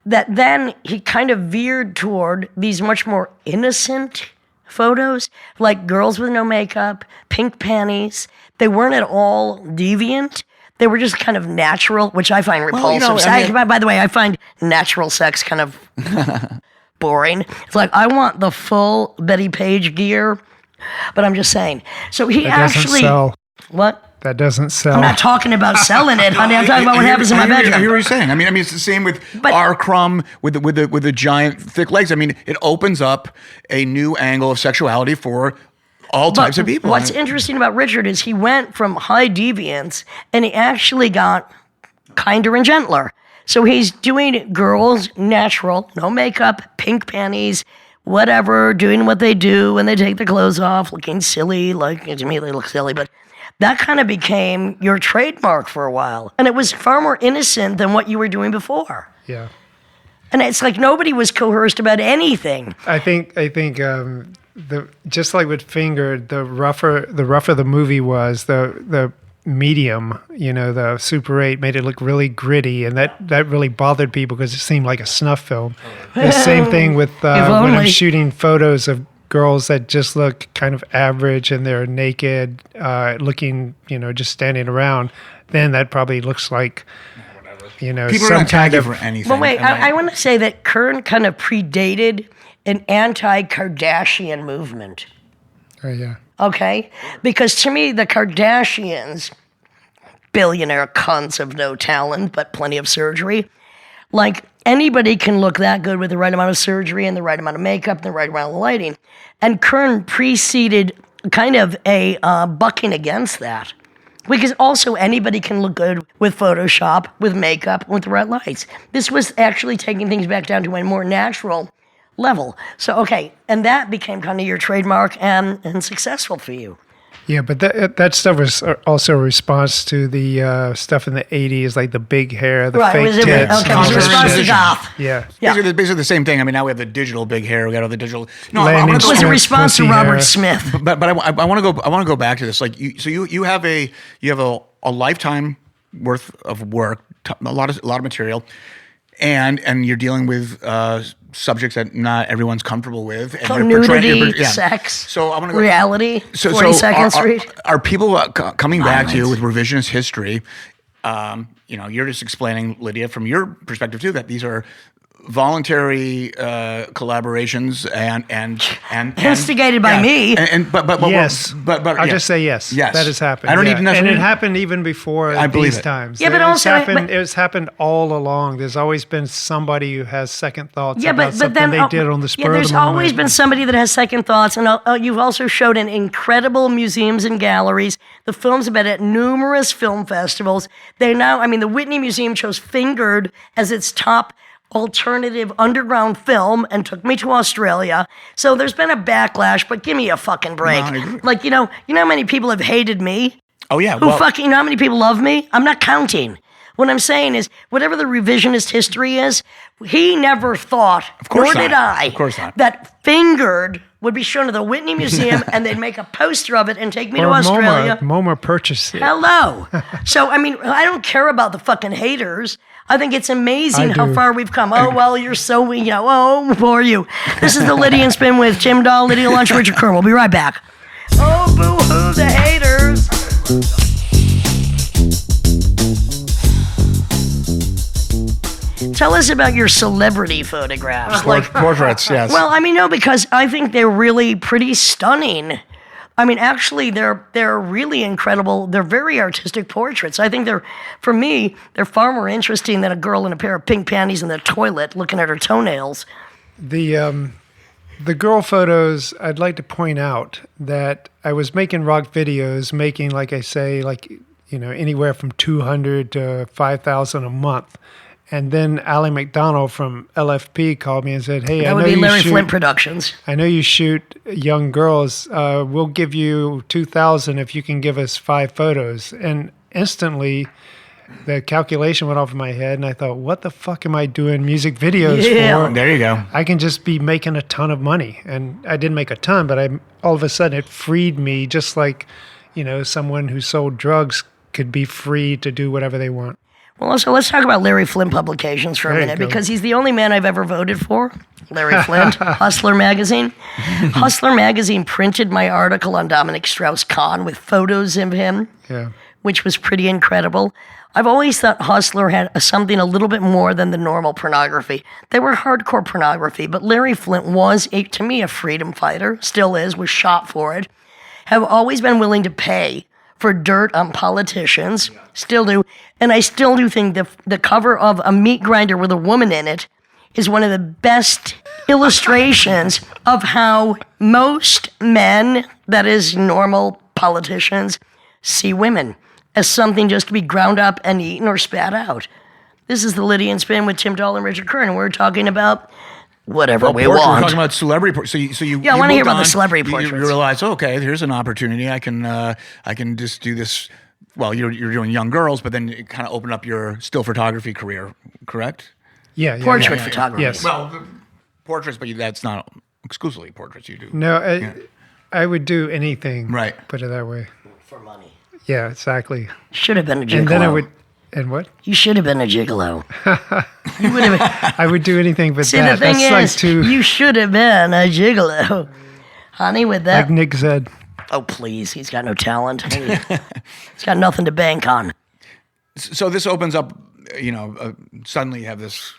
[SPEAKER 1] that then he kind of veered toward these much more innocent photos, like girls with no makeup, pink panties. They weren't at all deviant. They were just kind of natural, which I find repulsive. By the way, I find natural sex kind of boring. It's like, I want the full Betty Page gear, but I'm just saying. So he actually...
[SPEAKER 2] Doesn't sell.
[SPEAKER 1] What?
[SPEAKER 2] That doesn't sell.
[SPEAKER 1] I'm not talking about selling it, honey. I'm talking about what happens in my bedroom.
[SPEAKER 3] I hear what you're saying. I mean, it's the same with R. Crumb with the giant thick legs. I mean, it opens up a new angle of sexuality for all types of people.
[SPEAKER 1] What's interesting about Richard is he went from high deviance and he actually got kinder and gentler. So he's doing girls natural, no makeup, pink panties, whatever, doing what they do when they take their clothes off, looking silly. Like, to me, they look silly, but that kind of became your trademark for a while. And it was far more innocent than what you were doing before.
[SPEAKER 2] Yeah.
[SPEAKER 1] And it's like nobody was coerced about anything.
[SPEAKER 2] I think just like with Finger, the rougher the movie was, the medium, the Super 8 made it look really gritty, and that really bothered people because it seemed like a snuff film. The same thing with when I'm shooting photos of girls that just look kind of average and they're naked, looking, just standing around, then that probably looks like,
[SPEAKER 3] people
[SPEAKER 2] some
[SPEAKER 3] are not
[SPEAKER 2] kind of
[SPEAKER 3] for anything.
[SPEAKER 1] But wait, I want to say that Kern kind of predated an anti-Kardashian movement.
[SPEAKER 2] Oh, yeah.
[SPEAKER 1] Okay? Because to me, the Kardashians, billionaire cunts of no talent, but plenty of surgery, like, anybody can look that good with the right amount of surgery and the right amount of makeup and the right amount of lighting. And Kern preceded kind of a bucking against that. Because also anybody can look good with Photoshop, with makeup, with the right lights. This was actually taking things back down to a more natural level. So, okay, and that became kind of your trademark and successful for you.
[SPEAKER 2] Yeah, but that stuff was also a response to the stuff in the 80s, like the big hair, the
[SPEAKER 1] Right,
[SPEAKER 2] fake
[SPEAKER 1] was it,
[SPEAKER 2] tits.
[SPEAKER 1] okay, it was a response to goth.
[SPEAKER 2] Yeah.
[SPEAKER 1] Yeah.
[SPEAKER 3] Basically the same thing. I mean, now we have the digital big hair. We got all the digital. No, I
[SPEAKER 2] Landing
[SPEAKER 3] want
[SPEAKER 1] It
[SPEAKER 3] to
[SPEAKER 1] was a
[SPEAKER 3] go.
[SPEAKER 2] strip,
[SPEAKER 1] response to
[SPEAKER 2] pussy
[SPEAKER 1] Robert
[SPEAKER 2] hair.
[SPEAKER 1] Smith.
[SPEAKER 3] But I want to go back to this. Like you have a lifetime worth of work, a lot of material, and you're dealing with subjects that not everyone's comfortable with. And you're
[SPEAKER 1] Nudity,
[SPEAKER 3] portraying-
[SPEAKER 1] sex,
[SPEAKER 3] So I want to go.
[SPEAKER 1] reality,
[SPEAKER 3] So
[SPEAKER 1] 42nd Street.
[SPEAKER 3] Are people coming back to you with
[SPEAKER 1] Violence.
[SPEAKER 3] revisionist history? You're just explaining, Lydia, from your perspective too, that these are voluntary collaborations and
[SPEAKER 1] Instigated by me.
[SPEAKER 3] But
[SPEAKER 2] Yes.
[SPEAKER 3] but
[SPEAKER 2] I'll
[SPEAKER 3] yeah.
[SPEAKER 2] just say yes.
[SPEAKER 3] Yes.
[SPEAKER 2] That has happened.
[SPEAKER 3] I don't
[SPEAKER 2] yeah.
[SPEAKER 3] even
[SPEAKER 2] And
[SPEAKER 3] necessarily.
[SPEAKER 2] it happened even before
[SPEAKER 3] I believe
[SPEAKER 2] these
[SPEAKER 3] it.
[SPEAKER 2] times.
[SPEAKER 1] Yeah, but
[SPEAKER 2] It's
[SPEAKER 1] also-
[SPEAKER 2] happened,
[SPEAKER 1] but-
[SPEAKER 2] it's happened all along. There's always been somebody who has second thoughts
[SPEAKER 1] Yeah,
[SPEAKER 2] about
[SPEAKER 1] but
[SPEAKER 2] something
[SPEAKER 1] then
[SPEAKER 2] they did on the spur of
[SPEAKER 1] there's
[SPEAKER 2] the moment.
[SPEAKER 1] always been somebody that has second thoughts, and you've also showed in incredible museums and galleries. The films have been at numerous film festivals. The Whitney Museum chose Fingered as its top alternative underground film and took me to Australia. So there's been a backlash, but give me a fucking break.
[SPEAKER 3] No, I agree.
[SPEAKER 1] Like, you know how many people have hated me?
[SPEAKER 3] Oh yeah.
[SPEAKER 1] You know how many people love me? I'm not counting. What I'm saying is, whatever the revisionist history is, he never thought,
[SPEAKER 3] course
[SPEAKER 1] nor
[SPEAKER 3] not.
[SPEAKER 1] did I,
[SPEAKER 3] Of course not.
[SPEAKER 1] that Fingered would be shown to the Whitney Museum and they'd make a poster of it and take me
[SPEAKER 2] or
[SPEAKER 1] to Australia.
[SPEAKER 2] MoMA purchased it.
[SPEAKER 1] Hello. So, I don't care about the fucking haters. I think it's amazing
[SPEAKER 2] I
[SPEAKER 1] how
[SPEAKER 2] do.
[SPEAKER 1] far we've come. Oh, well, you're so, oh, poor you. This is the Lydian Spin with Tim Dahl, Lydia Lunch, and Richard Kern. We'll be right back. Oh, boo-hoo, the haters. Tell us about your celebrity photographs.
[SPEAKER 3] Portraits, yes.
[SPEAKER 1] Well, no, because I think they're really pretty stunning. Actually, they're really incredible. They're very artistic portraits. I think for me, they're far more interesting than a girl in a pair of pink panties in the toilet looking at her toenails.
[SPEAKER 2] The girl photos, I'd like to point out that I was making rock videos, making, like I say, anywhere from 200 to 5,000 a month. And then Ally McDonald from LFP called me and said, "Hey,
[SPEAKER 1] That would be Larry Flynt Productions.
[SPEAKER 2] I know you shoot young girls. We'll give you 2,000 if you can give us 5 photos." And instantly, the calculation went off in my head, and I thought, "What the fuck am I doing music videos
[SPEAKER 1] Yeah.
[SPEAKER 2] for?
[SPEAKER 3] There you go.
[SPEAKER 2] I can just be making a ton of money." And I didn't make a ton, but all of a sudden it freed me, just like someone who sold drugs could be free to do whatever they want.
[SPEAKER 1] Well, also, let's talk about Larry Flynt Publications for a
[SPEAKER 2] There you
[SPEAKER 1] minute,
[SPEAKER 2] go.
[SPEAKER 1] because he's the only man I've ever voted for. Larry Flynt, Hustler Magazine. Hustler Magazine printed my article on Dominic Strauss-Kahn with photos of him,
[SPEAKER 2] Yeah.
[SPEAKER 1] which was pretty incredible. I've always thought Hustler had something a little bit more than the normal pornography. They were hardcore pornography, but Larry Flynt was, to me, a freedom fighter, still is, was shot for it, have always been willing to pay for dirt on politicians, still do. And I still do think the cover of A Meat Grinder with a woman in it is one of the best illustrations of how most men, that is normal politicians, see women as something just to be ground up and eaten or spat out. This is the Lydian Spin with Tim Dahl and Richard Kern, and we're talking about whatever we
[SPEAKER 3] We're
[SPEAKER 1] want.
[SPEAKER 3] talking about celebrity. So you.
[SPEAKER 1] Yeah, I
[SPEAKER 3] you
[SPEAKER 1] wanna hear
[SPEAKER 3] moved
[SPEAKER 1] about the
[SPEAKER 3] on,
[SPEAKER 1] celebrity
[SPEAKER 3] You
[SPEAKER 1] portraits.
[SPEAKER 3] realize, okay, here's an opportunity. I can just do this. Well, you're doing young girls, but then it kind of opened up your still photography career, correct?
[SPEAKER 2] Yeah.
[SPEAKER 1] Portrait
[SPEAKER 2] yeah.
[SPEAKER 1] photography.
[SPEAKER 2] Yes.
[SPEAKER 3] Well, portraits, but that's not exclusively portraits. You do.
[SPEAKER 2] No, I would do anything.
[SPEAKER 3] Right.
[SPEAKER 2] Put it that way.
[SPEAKER 1] For money.
[SPEAKER 2] Yeah, exactly.
[SPEAKER 1] Should have been a gigolo.
[SPEAKER 2] And then I would, and what?
[SPEAKER 1] You should have been a gigolo. You would have.
[SPEAKER 2] I would do anything but
[SPEAKER 1] See,
[SPEAKER 2] that.
[SPEAKER 1] the thing
[SPEAKER 2] That's
[SPEAKER 1] is,
[SPEAKER 2] like to,
[SPEAKER 1] you should have been a gigolo, honey. With that,
[SPEAKER 2] like Nick said.
[SPEAKER 1] oh please, he's got no talent. He's got nothing to bank on.
[SPEAKER 3] So this opens up. Suddenly you have this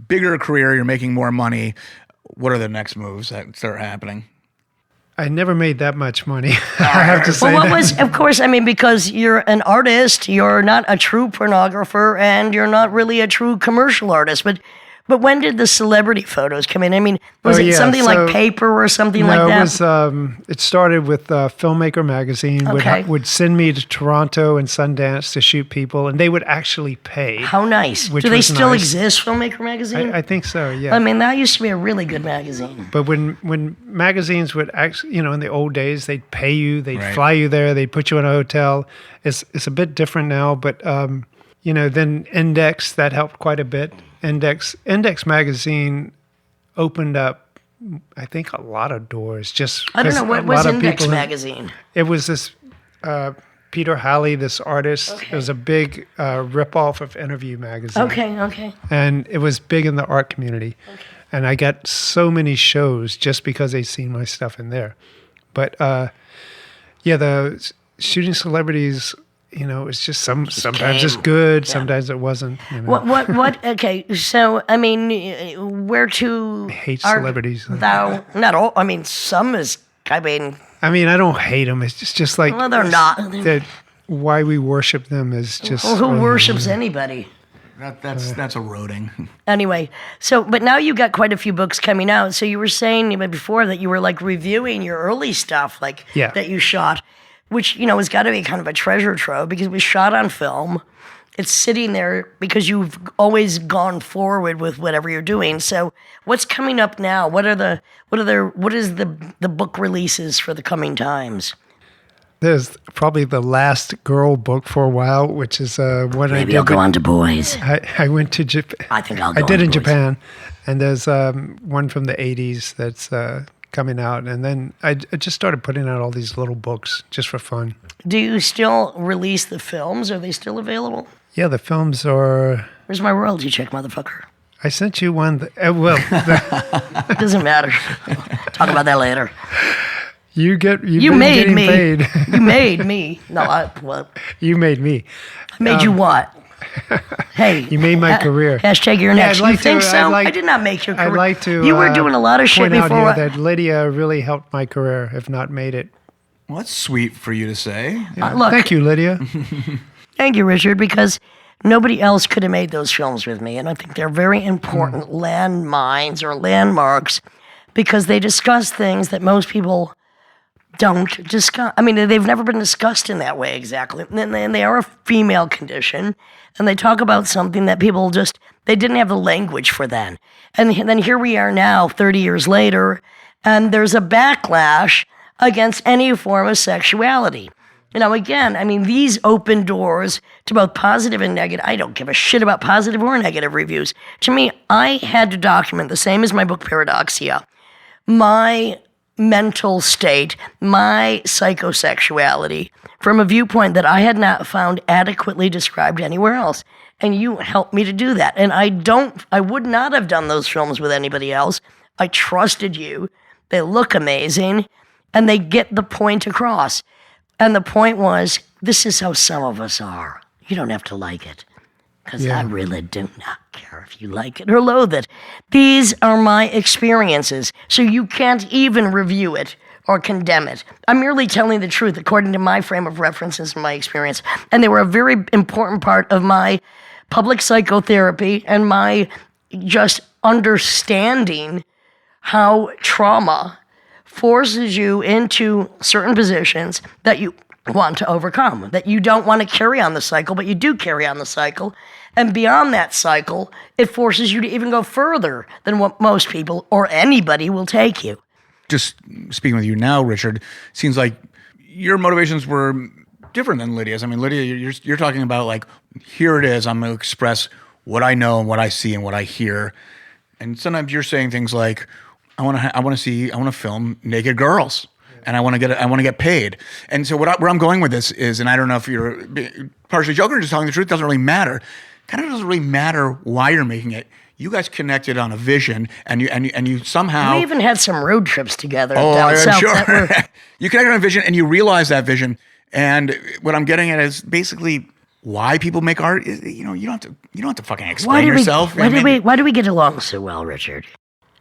[SPEAKER 3] bigger career. You're making more money. What are the next moves that start happening?
[SPEAKER 2] I never made that much money. I have to say
[SPEAKER 1] Well, what
[SPEAKER 2] that.
[SPEAKER 1] was, of course, because you're an artist, you're not a true pornographer, and you're not really a true commercial artist. But But when did the celebrity photos come in? I mean, was it something like Paper or something like that?
[SPEAKER 2] No, it started with Filmmaker magazine would send me to Toronto and Sundance to shoot people, and they would actually pay.
[SPEAKER 1] How nice. Do they still exist, Filmmaker magazine?
[SPEAKER 2] I think so, yeah.
[SPEAKER 1] I mean, that used to be a really good magazine.
[SPEAKER 2] But when magazines would actually, in the old days, they'd pay you, they'd fly you there, they'd put you in a hotel. It's a bit different now, but, then Index, that helped quite a bit. Index magazine opened up, I think, a lot of doors.
[SPEAKER 1] I don't know, what was Index magazine?
[SPEAKER 2] It was this Peter Halley, this artist. Okay. It was a big ripoff of Interview magazine.
[SPEAKER 1] Okay.
[SPEAKER 2] And it was big in the art community. Okay. And I got so many shows just because they seen my stuff in there. But the shooting celebrities, it's just sometimes it's good, sometimes it wasn't.
[SPEAKER 1] What? Okay, so I mean, where to?
[SPEAKER 2] I hate celebrities.
[SPEAKER 1] Not all. I mean, some is. I
[SPEAKER 2] don't hate them. It's just like
[SPEAKER 1] they're not.
[SPEAKER 2] That why we worship them is just.
[SPEAKER 1] Well, who worships anybody?
[SPEAKER 3] That's eroding.
[SPEAKER 1] Anyway, but now you got quite a few books coming out. So you were saying before that you were like reviewing your early stuff, that you shot, which has got to be kind of a treasure trove because it was shot on film. It's sitting there because you've always gone forward with whatever you're doing. So what's coming up now? What is the book releases for the coming times?
[SPEAKER 2] There's probably the last girl book for a while, which is one
[SPEAKER 1] Maybe I'll go on to boys.
[SPEAKER 2] I went to Japan.
[SPEAKER 1] I think I'll go
[SPEAKER 2] I did
[SPEAKER 1] on
[SPEAKER 2] in
[SPEAKER 1] boys.
[SPEAKER 2] Japan. And there's one from the 80s that's coming out. And then I just started putting out all these little books just for fun.
[SPEAKER 1] Do you still release the films? Are they still available?
[SPEAKER 2] Yeah, the films are...
[SPEAKER 1] Where's my royalty check, motherfucker?
[SPEAKER 2] I sent you one.
[SPEAKER 1] It doesn't matter. Talk about that later.
[SPEAKER 2] You
[SPEAKER 1] made me.
[SPEAKER 2] Paid.
[SPEAKER 1] You made me. No,
[SPEAKER 2] You made me.
[SPEAKER 1] I made you what? Hey.
[SPEAKER 2] You made my career.
[SPEAKER 1] Hashtag you're next.
[SPEAKER 2] I'd like
[SPEAKER 1] you think
[SPEAKER 2] to,
[SPEAKER 1] so?
[SPEAKER 2] Like,
[SPEAKER 1] I did not make your career.
[SPEAKER 2] I'd like to
[SPEAKER 1] You were doing a lot of shit
[SPEAKER 2] point
[SPEAKER 1] before.
[SPEAKER 2] Out here that Lydia really helped my career, if not made it.
[SPEAKER 3] Well, that's sweet for you to say.
[SPEAKER 2] Yeah.
[SPEAKER 1] Look,
[SPEAKER 2] thank you, Lydia.
[SPEAKER 1] Thank you, Richard, because nobody else could have made those films with me. And I think they're very important landmines or landmarks because they discuss things that most people don't discuss. I mean, they've never been discussed in that way exactly. And they are a female condition. And they talk about something that people they didn't have the language for then. And then here we are now, 30 years later, and there's a backlash against any form of sexuality. Again, I mean, these open doors to both positive and negative. I don't give a shit about positive or negative reviews. To me, I had to document, the same as my book Paradoxia, my mental state, my psychosexuality, from a viewpoint that I had not found adequately described anywhere else. And you helped me to do that. And I would not have done those films with anybody else. I trusted you. They look amazing, and they get the point across. And the point was, this is how some of us are. You don't have to like it. Because I really do not care if you like it or loathe it. These are my experiences, so you can't even review it or condemn it. I'm merely telling the truth according to my frame of references and my experience. And they were a very important part of my public psychotherapy and my just understanding how trauma forces you into certain positions that you want to overcome, that you don't want to carry on the cycle, but you do carry on the cycle. And beyond that cycle, it forces you to even go further than what most people or anybody will take you.
[SPEAKER 3] Just speaking with you now, Richard, seems like your motivations were different than Lydia's. I mean, Lydia, you're talking about like, here it is, I'm going to express what I know and what I see and what I hear. And sometimes you're saying things like, I want to film naked girls, and I want to get paid. And so where I'm going with this is, and I don't know if you're partially joking or just telling the truth, doesn't really matter. Kind of doesn't really matter why you're making it. You guys connected on a vision, and you somehow
[SPEAKER 1] we even had some road trips together.
[SPEAKER 3] Oh,
[SPEAKER 1] down
[SPEAKER 3] I'm
[SPEAKER 1] south
[SPEAKER 3] sure. You connected on a vision, and you realize that vision. And what I'm getting at is basically why people make art. Is, you don't have to fucking explain yourself.
[SPEAKER 1] Why do we get along so well, Richard?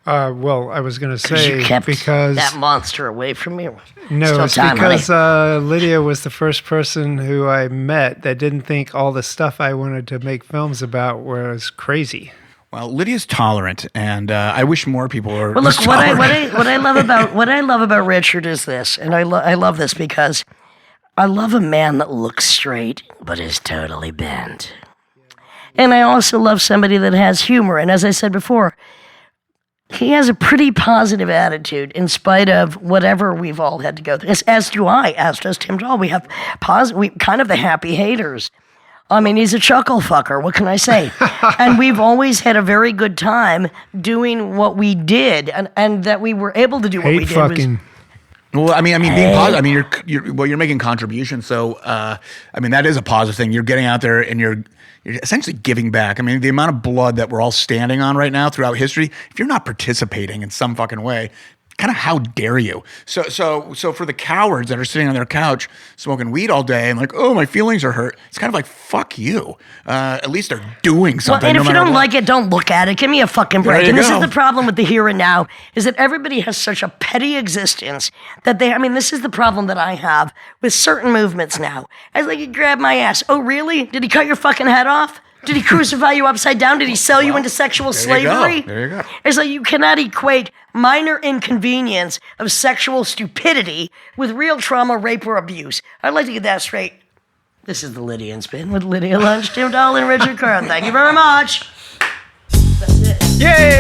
[SPEAKER 2] Well, I was going to say
[SPEAKER 1] you kept
[SPEAKER 2] because
[SPEAKER 1] that monster away from me.
[SPEAKER 2] No, it's because Lydia was the first person who I met that didn't think all the stuff I wanted to make films about was crazy.
[SPEAKER 3] Well, Lydia's tolerant, and I wish more people were.
[SPEAKER 1] Well, look,
[SPEAKER 3] this
[SPEAKER 1] what
[SPEAKER 3] tolerant.
[SPEAKER 1] I love about Richard is this, and I love this because I love a man that looks straight but is totally bent. And I also love somebody that has humor. And as I said before, he has a pretty positive attitude in spite of whatever we've all had to go through. As do I, as does Tim Dahl. We have we kind of the happy haters. I mean, he's a chuckle fucker. What can I say? And we've always had a very good time doing what we did, and that we were able to do what we
[SPEAKER 2] Hate
[SPEAKER 1] did.
[SPEAKER 2] fucking.
[SPEAKER 3] Well, I mean, being positive. I mean, you're making contributions. So, I mean, that is a positive thing. You're getting out there and you're essentially giving back. I mean, the amount of blood that we're all standing on right now throughout history. If you're not participating in some fucking way, kind of how dare you? So for the cowards that are sitting on their couch smoking weed all day and like, oh, my feelings are hurt. It's kind of like, fuck you. At least they're doing something.
[SPEAKER 1] Well, and
[SPEAKER 3] no
[SPEAKER 1] if you
[SPEAKER 3] matter
[SPEAKER 1] don't
[SPEAKER 3] what.
[SPEAKER 1] like it, don't look at it. Give me a fucking break.
[SPEAKER 3] There you
[SPEAKER 1] And this
[SPEAKER 3] go.
[SPEAKER 1] is the problem with the here and now, is that everybody has such a petty existence that this is the problem that I have with certain movements now. I was like, he grabbed my ass. Oh, really? Did he cut your fucking head off? Did he crucify you upside down? Did he sell you into sexual slavery?
[SPEAKER 3] There you go.
[SPEAKER 1] It's like you cannot equate minor inconvenience of sexual stupidity with real trauma, rape, or abuse. I'd like to get that straight. This is the Lydian Spin with Lydia Lunch, Tim Dahl, and Richard Kern. Thank you very much. That's it.
[SPEAKER 2] Yay!